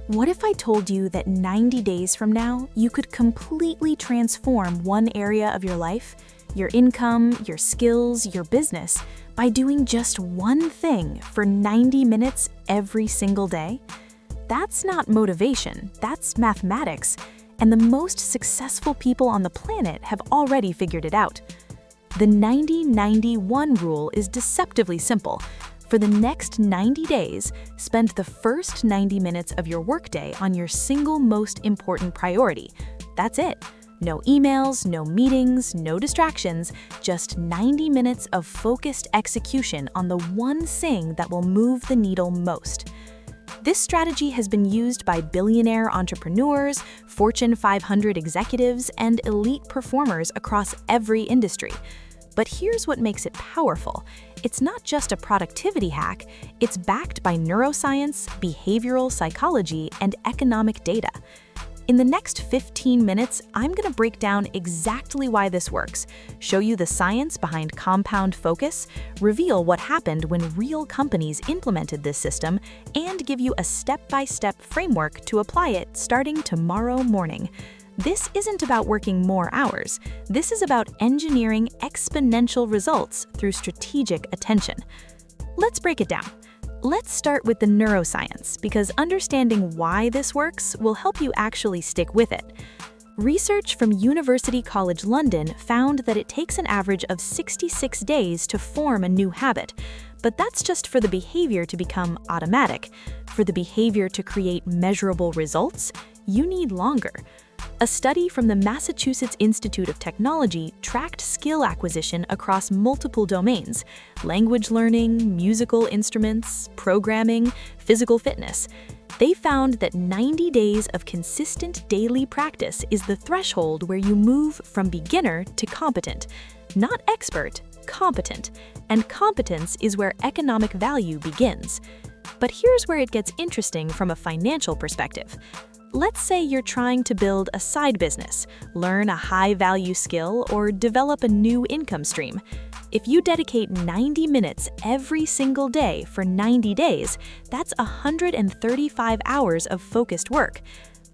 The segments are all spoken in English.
What if I told you that 90 days from now, you could completely transform one area of your life, your income, your skills, your business, by doing just one thing for 90 minutes every single day? That's not motivation, that's mathematics, and the most successful people on the planet have already figured it out. The 90-90-1 rule is deceptively simple. For the next 90 days, spend the first 90 minutes of your workday on your single most important priority. That's it. No emails, no meetings, no distractions, just 90 minutes of focused execution on the one thing that will move the needle most. This strategy has been used by billionaire entrepreneurs, Fortune 500 executives, and elite performers across every industry. But here's what makes it powerful. It's not just a productivity hack, it's backed by neuroscience, behavioral psychology, and economic data. In the next 15 minutes, I'm going to break down exactly why this works, show you the science behind compound focus, reveal what happened when real companies implemented this system, and give you a step-by-step framework to apply it starting tomorrow morning. This isn't about working more hours. This is about engineering exponential results through strategic attention. Let's break it down. Let's start with the neuroscience, because understanding why this works will help you actually stick with it. Research from University College London found that it takes an average of 66 days to form a new habit. But that's just for the behavior to become automatic. For the behavior to create measurable results, you need longer. A study from the Massachusetts Institute of Technology tracked skill acquisition across multiple domains: language learning, musical instruments, programming, physical fitness. They found that 90 days of consistent daily practice is the threshold where you move from beginner to competent. Not expert, competent. And competence is where economic value begins. But here's where it gets interesting from a financial perspective. Let's say you're trying to build a side business, learn a high-value skill, or develop a new income stream. If you dedicate 90 minutes every single day for 90 days, that's 135 hours of focused work.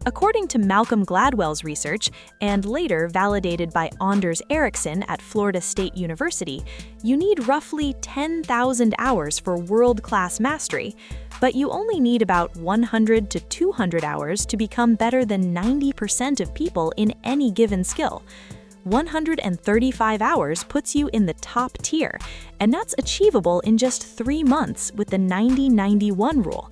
According to Malcolm Gladwell's research, and later validated by Anders Ericsson at Florida State University, you need roughly 10,000 hours for world-class mastery. But you only need about 100 to 200 hours to become better than 90% of people in any given skill. 135 hours puts you in the top tier, and that's achievable in just 3 months with the 90-90-1 rule.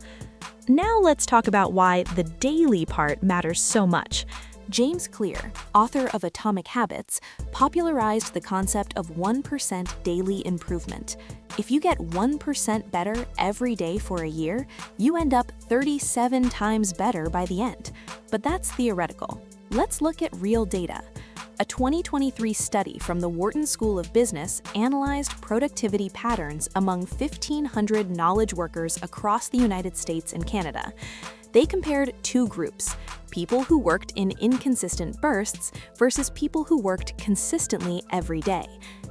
Now let's talk about why the daily part matters so much. James Clear, author of Atomic Habits, popularized the concept of 1% daily improvement. If you get 1% better every day for a year, you end up 37 times better by the end. But that's theoretical. Let's look at real data. A 2023 study from the Wharton School of Business analyzed productivity patterns among 1,500 knowledge workers across the United States and Canada. They compared two groups: people who worked in inconsistent bursts versus people who worked consistently every day.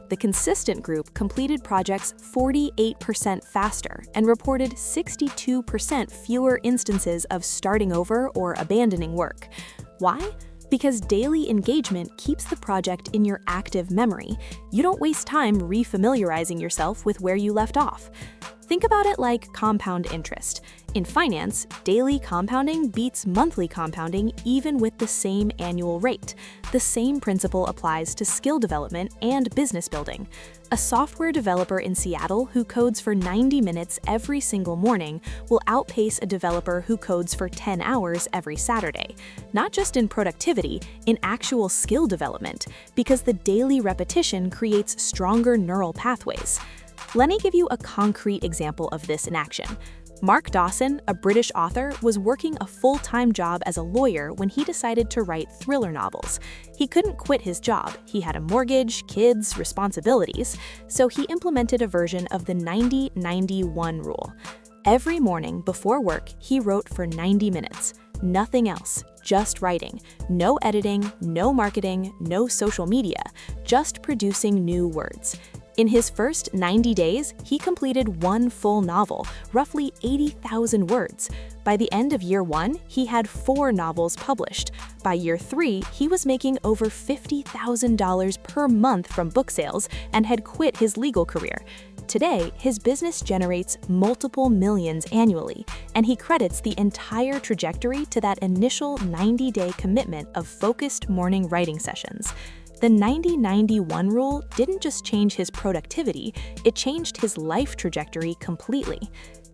The consistent group completed projects 48% faster and reported 62% fewer instances of starting over or abandoning work. Why? Because daily engagement keeps the project in your active memory. You don't waste time refamiliarizing yourself with where you left off. Think about it like compound interest. In finance, daily compounding beats monthly compounding even with the same annual rate. The same principle applies to skill development and business building. A software developer in Seattle who codes for 90 minutes every single morning will outpace a developer who codes for 10 hours every Saturday. Not just in productivity, in actual skill development, because the daily repetition creates stronger neural pathways. Let me give you a concrete example of this in action. Mark Dawson, a British author, was working a full-time job as a lawyer when he decided to write thriller novels. He couldn't quit his job. He had a mortgage, kids, responsibilities, so he implemented a version of the 90-90-1 rule. Every morning before work, he wrote for 90 minutes. Nothing else, just writing. No editing, no marketing, no social media, just producing new words. In his first 90 days, he completed one full novel, roughly 80,000 words. By the end of year 1, he had 4 novels published. By year 3, he was making over $50,000 per month from book sales and had quit his legal career. Today, his business generates multiple millions annually, and he credits the entire trajectory to that initial 90-day commitment of focused morning writing sessions. The 90-90-1 rule didn't just change his productivity, it changed his life trajectory completely.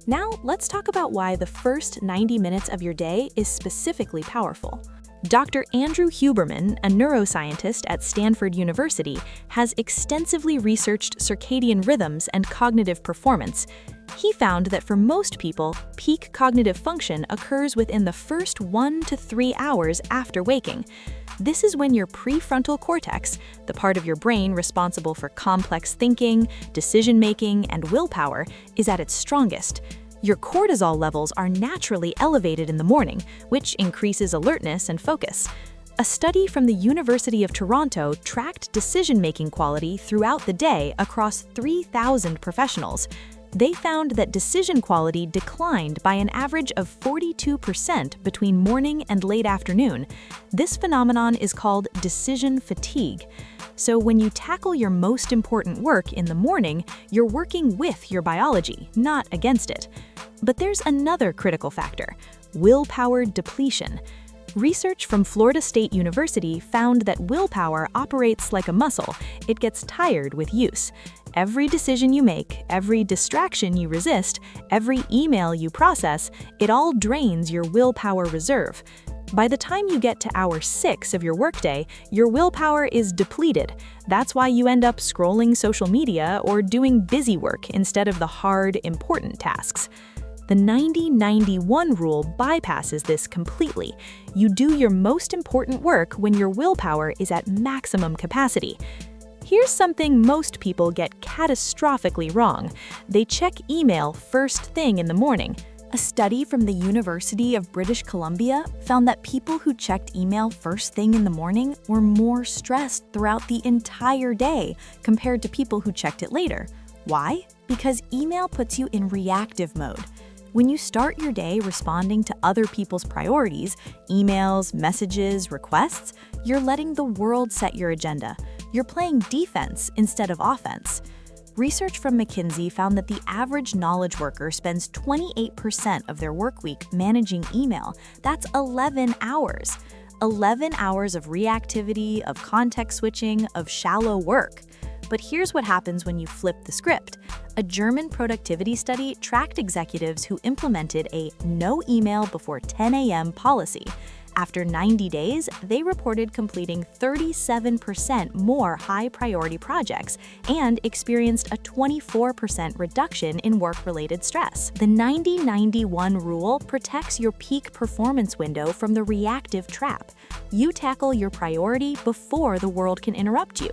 Now, let's talk about why the first 90 minutes of your day is specifically powerful. Dr. Andrew Huberman, a neuroscientist at Stanford University, has extensively researched circadian rhythms and cognitive performance. He found that for most people, peak cognitive function occurs within the first 1 to 3 hours after waking. This is when your prefrontal cortex, the part of your brain responsible for complex thinking, decision-making, and willpower, is at its strongest. Your cortisol levels are naturally elevated in the morning, which increases alertness and focus. A study from the University of Toronto tracked decision-making quality throughout the day across 3,000 professionals. They found that decision quality declined by an average of 42% between morning and late afternoon. This phenomenon is called decision fatigue. So when you tackle your most important work in the morning, you're working with your biology, not against it. But there's another critical factor: willpower depletion. Research from Florida State University found that willpower operates like a muscle. It gets tired with use. Every decision you make, every distraction you resist, every email you process, it all drains your willpower reserve. By the time you get to hour 6 of your workday, your willpower is depleted. That's why you end up scrolling social media or doing busy work instead of the hard, important tasks. The 90-90-1 rule bypasses this completely. You do your most important work when your willpower is at maximum capacity. Here's something most people get catastrophically wrong. They check email first thing in the morning. A study from the University of British Columbia found that people who checked email first thing in the morning were more stressed throughout the entire day compared to people who checked it later. Why? Because email puts you in reactive mode. When you start your day responding to other people's priorities, emails, messages, requests, you're letting the world set your agenda. You're playing defense instead of offense. Research from McKinsey found that the average knowledge worker spends 28% of their work week managing email. That's 11 hours. 11 hours of reactivity, of context switching, of shallow work. But here's what happens when you flip the script. A German productivity study tracked executives who implemented a no email before 10 a.m. policy. After 90 days, they reported completing 37% more high-priority projects and experienced a 24% reduction in work-related stress. The 90-90-1 rule protects your peak performance window from the reactive trap. You tackle your priority before the world can interrupt you.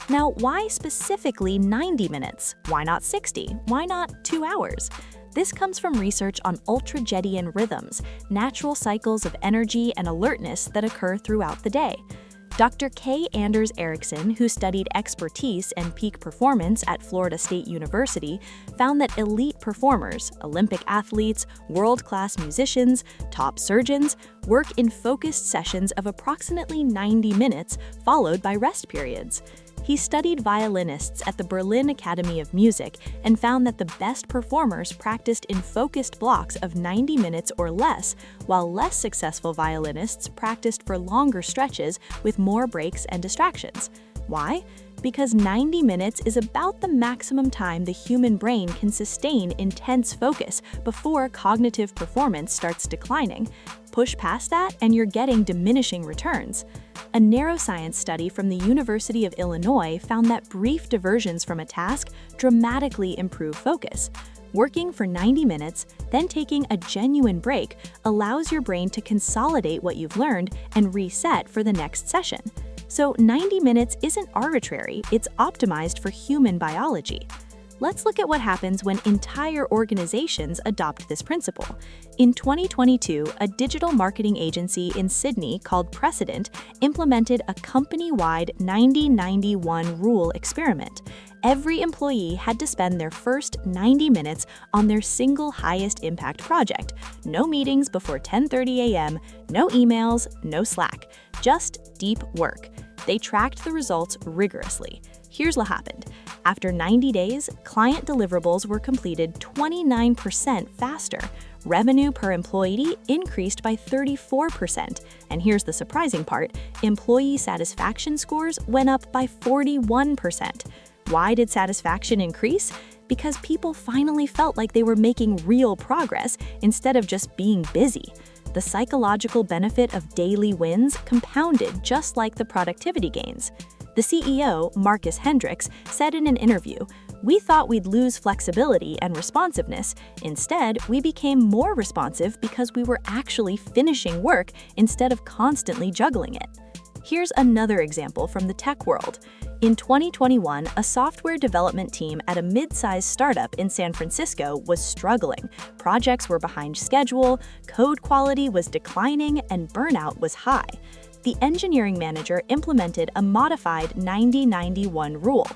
Now, why specifically 90 minutes? Why not 60? Why not 2 hours? This comes from research on ultradian rhythms, natural cycles of energy and alertness that occur throughout the day. Dr. K. Anders Ericsson, who studied expertise and peak performance at Florida State University, found that elite performers, Olympic athletes, world-class musicians, top surgeons, work in focused sessions of approximately 90 minutes, followed by rest periods. He studied violinists at the Berlin Academy of Music and found that the best performers practiced in focused blocks of 90 minutes or less, while less successful violinists practiced for longer stretches with more breaks and distractions. Why? Because 90 minutes is about the maximum time the human brain can sustain intense focus before cognitive performance starts declining. Push past that and you're getting diminishing returns. A neuroscience study from the University of Illinois found that brief diversions from a task dramatically improve focus. Working for 90 minutes, then taking a genuine break allows your brain to consolidate what you've learned and reset for the next session. So 90 minutes isn't arbitrary, it's optimized for human biology. Let's look at what happens when entire organizations adopt this principle. In 2022, a digital marketing agency in Sydney called Precedent implemented a company-wide 90-90-1 rule experiment. Every employee had to spend their first 90 minutes on their single highest impact project. No meetings before 10:30 a.m., no emails, no Slack, just deep work. They tracked the results rigorously. Here's what happened. After 90 days, client deliverables were completed 29% faster. Revenue per employee increased by 34%. And here's the surprising part, employee satisfaction scores went up by 41%. Why did satisfaction increase? Because people finally felt like they were making real progress instead of just being busy. The psychological benefit of daily wins compounded just like the productivity gains. The CEO, Marcus Hendricks, said in an interview, "We thought we'd lose flexibility and responsiveness. Instead, we became more responsive because we were actually finishing work instead of constantly juggling it." Here's another example from the tech world. In 2021, a software development team at a mid-sized startup in San Francisco was struggling. Projects were behind schedule, code quality was declining, and burnout was high. The engineering manager implemented a modified 90-90-1 rule.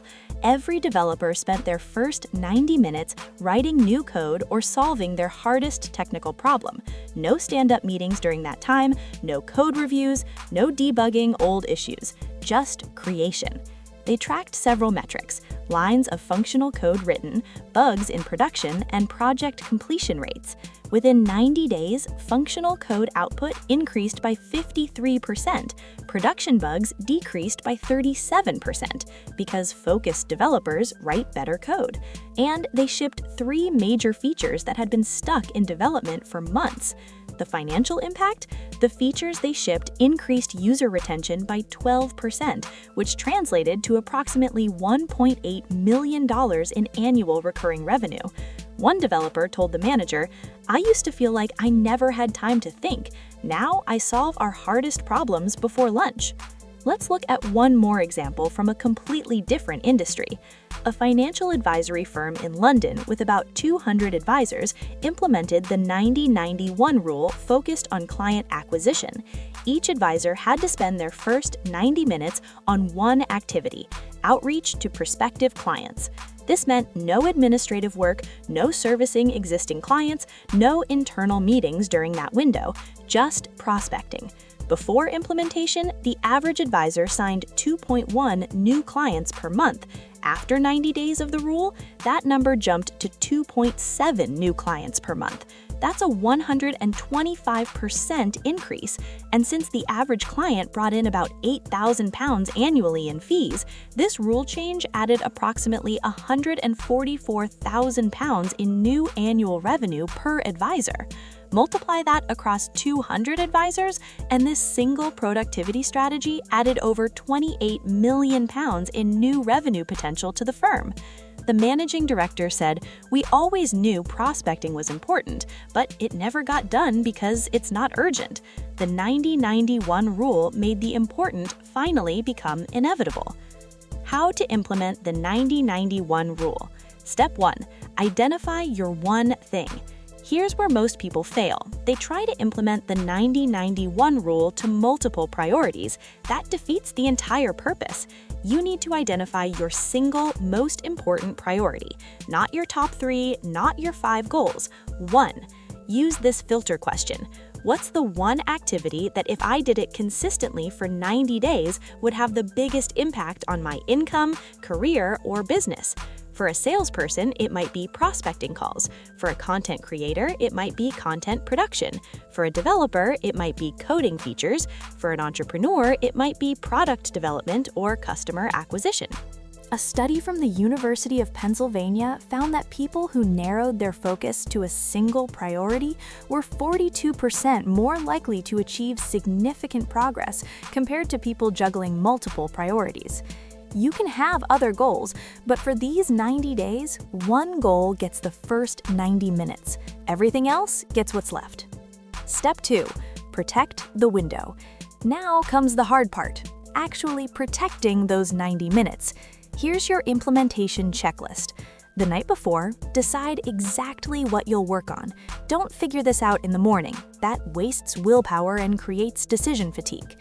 Every developer spent their first 90 minutes writing new code or solving their hardest technical problem. No stand-up meetings during that time, no code reviews, no debugging old issues, just creation. They tracked several metrics: lines of functional code written, bugs in production, and project completion rates. Within 90 days, functional code output increased by 53%. Production bugs decreased by 37% because focused developers write better code. And they shipped 3 major features that had been stuck in development for months. The financial impact? The features they shipped increased user retention by 12%, which translated to approximately $1.8 million in annual recurring revenue. One developer told the manager, "I used to feel like I never had time to think. Now I solve our hardest problems before lunch." Let's look at one more example from a completely different industry. A financial advisory firm in London with about 200 advisors implemented the 90-90-1 rule focused on client acquisition. Each advisor had to spend their first 90 minutes on one activity: outreach to prospective clients. This meant no administrative work, no servicing existing clients, no internal meetings during that window, just prospecting. Before implementation, the average advisor signed 2.1 new clients per month. After 90 days of the rule, that number jumped to 2.7 new clients per month. That's a 125% increase. And since the average client brought in about £8,000 annually in fees, this rule change added approximately £144,000 in new annual revenue per advisor. Multiply that across 200 advisors, and this single productivity strategy added over £28 million in new revenue potential to the firm. The managing director said, "We always knew prospecting was important, but it never got done because it's not urgent." The 90-90-1 rule made the important finally become inevitable. How to implement the 90-90-1 rule. Step 1. Identify your one thing. Here's where most people fail. They try to implement the 90-90-1 rule to multiple priorities. That defeats the entire purpose. You need to identify your single most important priority. Not your top 3, not your 5 goals. 1. Use this filter question. What's the one activity that if I did it consistently for 90 days would have the biggest impact on my income, career, or business? For a salesperson, it might be prospecting calls. For a content creator, it might be content production. For a developer, it might be coding features. For an entrepreneur, it might be product development or customer acquisition. A study from the University of Pennsylvania found that people who narrowed their focus to a single priority were 42% more likely to achieve significant progress compared to people juggling multiple priorities. You can have other goals, but for these 90 days, one goal gets the first 90 minutes. Everything else gets what's left. Step 2. Protect the window. Now comes the hard part, actually protecting those 90 minutes. Here's your implementation checklist. The night before, decide exactly what you'll work on. Don't figure this out in the morning. That wastes willpower and creates decision fatigue.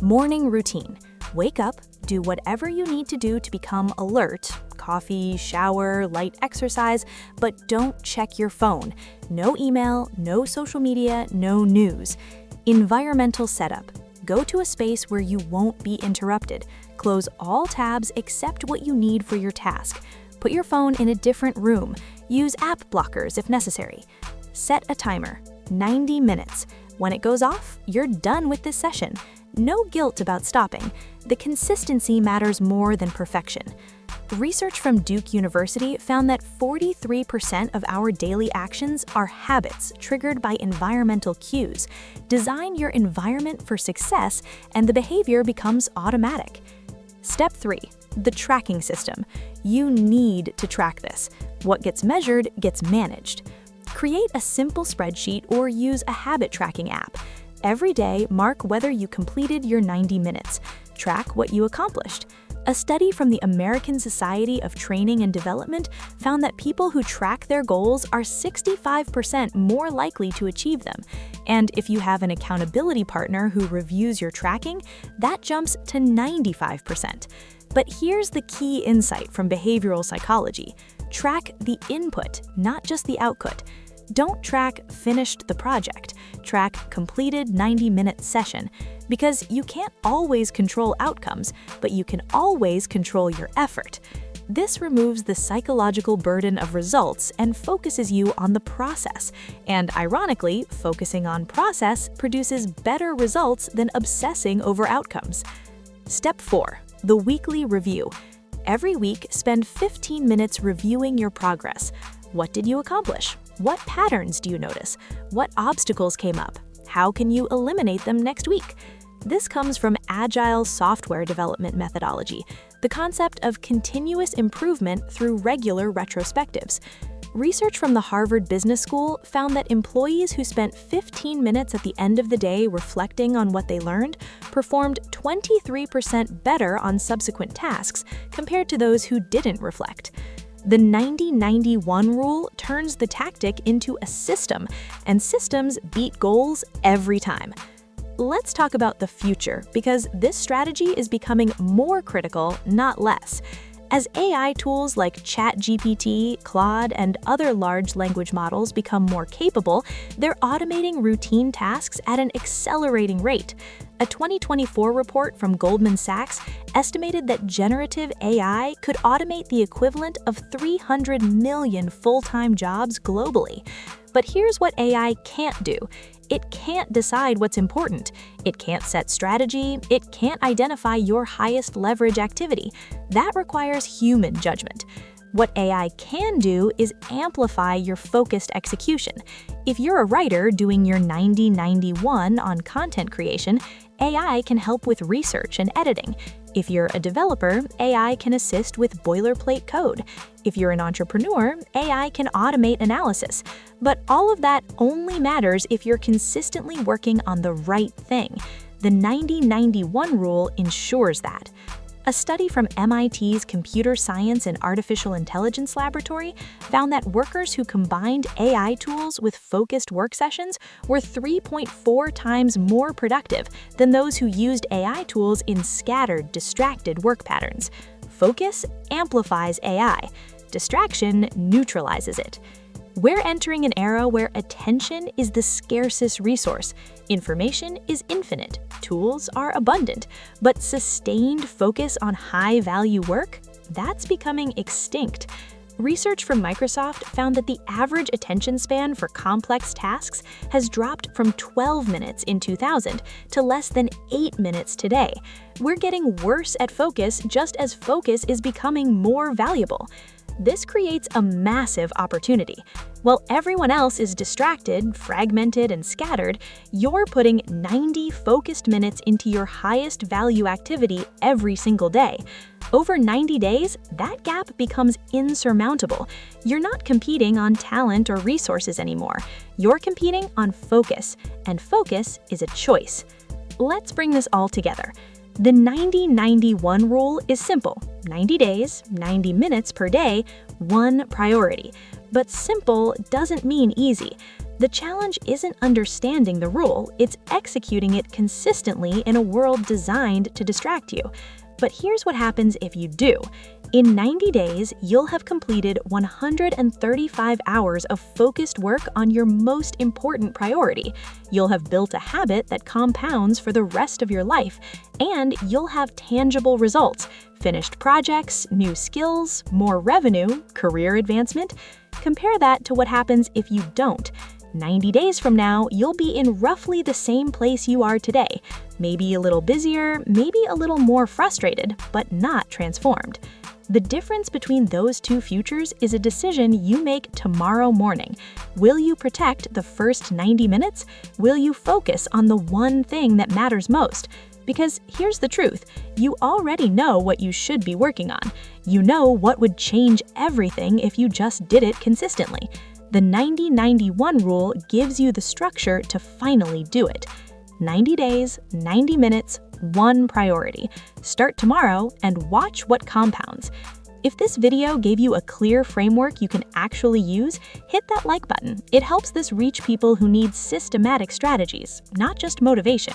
Morning routine. Wake up, do whatever you need to do to become alert, coffee, shower, light exercise, but don't check your phone. No email, no social media, no news. Environmental setup. Go to a space where you won't be interrupted. Close all tabs except what you need for your task. Put your phone in a different room. Use app blockers if necessary. Set a timer, 90 minutes. When it goes off, you're done with this session. No guilt about stopping. The consistency matters more than perfection. Research from Duke University found that 43% of our daily actions are habits triggered by environmental cues. Design your environment for success, and the behavior becomes automatic. Step 3. The tracking system. You need to track this. What gets measured gets managed. Create a simple spreadsheet or use a habit tracking app. Every day, mark whether you completed your 90 minutes. Track what you accomplished. A study from the American Society of Training and Development found that people who track their goals are 65% more likely to achieve them. And if you have an accountability partner who reviews your tracking, that jumps to 95%. But here's the key insight from behavioral psychology. Track the input, not just the output. Don't track finished the project. Track completed 90-minute session. Because you can't always control outcomes, but you can always control your effort. This removes the psychological burden of results and focuses you on the process. And ironically, focusing on process produces better results than obsessing over outcomes. Step 4. The weekly review. Every week, spend 15 minutes reviewing your progress. What did you accomplish? What patterns do you notice? What obstacles came up? How can you eliminate them next week? This comes from agile software development methodology, the concept of continuous improvement through regular retrospectives. Research from the Harvard Business School found that employees who spent 15 minutes at the end of the day reflecting on what they learned performed 23% better on subsequent tasks compared to those who didn't reflect. The 90-90-1 rule turns the tactic into a system, and systems beat goals every time. Let's talk about the future, because this strategy is becoming more critical, not less. As AI tools like ChatGPT, Claude, and other large language models become more capable, they're automating routine tasks at an accelerating rate. A 2024 report from Goldman Sachs estimated that generative AI could automate the equivalent of 300 million full-time jobs globally. But here's what AI can't do. It can't decide what's important. It can't set strategy. It can't identify your highest leverage activity. That requires human judgment. What AI can do is amplify your focused execution. If you're a writer doing your 90-91 on content creation, AI can help with research and editing. If you're a developer, AI can assist with boilerplate code. If you're an entrepreneur, AI can automate analysis. But all of that only matters if you're consistently working on the right thing. The 90-91 rule ensures that. A study from MIT's Computer Science and Artificial Intelligence Laboratory found that workers who combined AI tools with focused work sessions were 3.4 times more productive than those who used AI tools in scattered, distracted work patterns. Focus amplifies AI. Distraction neutralizes it. We're entering an era where attention is the scarcest resource. Information is infinite. Tools are abundant. But sustained focus on high-value work? That's becoming extinct. Research from Microsoft found that the average attention span for complex tasks has dropped from 12 minutes in 2000 to less than 8 minutes today. We're getting worse at focus just as focus is becoming more valuable. This creates a massive opportunity. While everyone else is distracted, fragmented, and scattered, you're putting 90 focused minutes into your highest value activity every single day. Over 90 days, that gap becomes insurmountable. You're not competing on talent or resources anymore. You're competing on focus, and focus is a choice. Let's bring this all together. The 90-91 rule is simple. 90 days, 90 minutes per day, one priority. But simple doesn't mean easy. The challenge isn't understanding the rule, it's executing it consistently in a world designed to distract you. But here's what happens if you do. In 90 days, you'll have completed 135 hours of focused work on your most important priority. You'll have built a habit that compounds for the rest of your life, and you'll have tangible results: finished projects, new skills, more revenue, career advancement. Compare that to what happens if you don't. 90 days from now, you'll be in roughly the same place you are today. Maybe a little busier, maybe a little more frustrated, but not transformed. The difference between those two futures is a decision you make tomorrow morning. Will you protect the first 90 minutes? Will you focus on the one thing that matters most? Because here's the truth, you already know what you should be working on. You know what would change everything if you just did it consistently. The 90-91 rule gives you the structure to finally do it. 90 days, 90 minutes, one priority. Start tomorrow and watch what compounds. If this video gave you a clear framework you can actually use, hit that like button. It helps this reach people who need systematic strategies, not just motivation.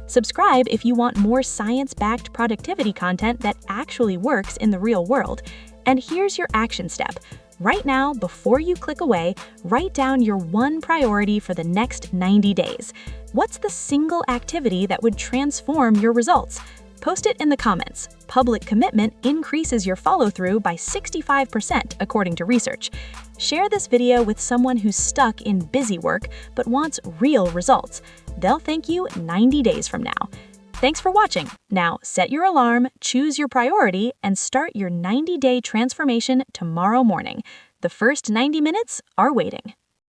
Subscribe if you want more science-backed productivity content that actually works in the real world. And here's your action step. Right now, before you click away, write down your one priority for the next 90 days. What's the single activity that would transform your results? Post it in the comments. Public commitment increases your follow-through by 65% according to research. Share this video with someone who's stuck in busy work but wants real results. They'll thank you 90 days from now. Thanks for watching. Now, set your alarm, choose your priority, and start your 90-day transformation tomorrow morning. The first 90 minutes are waiting.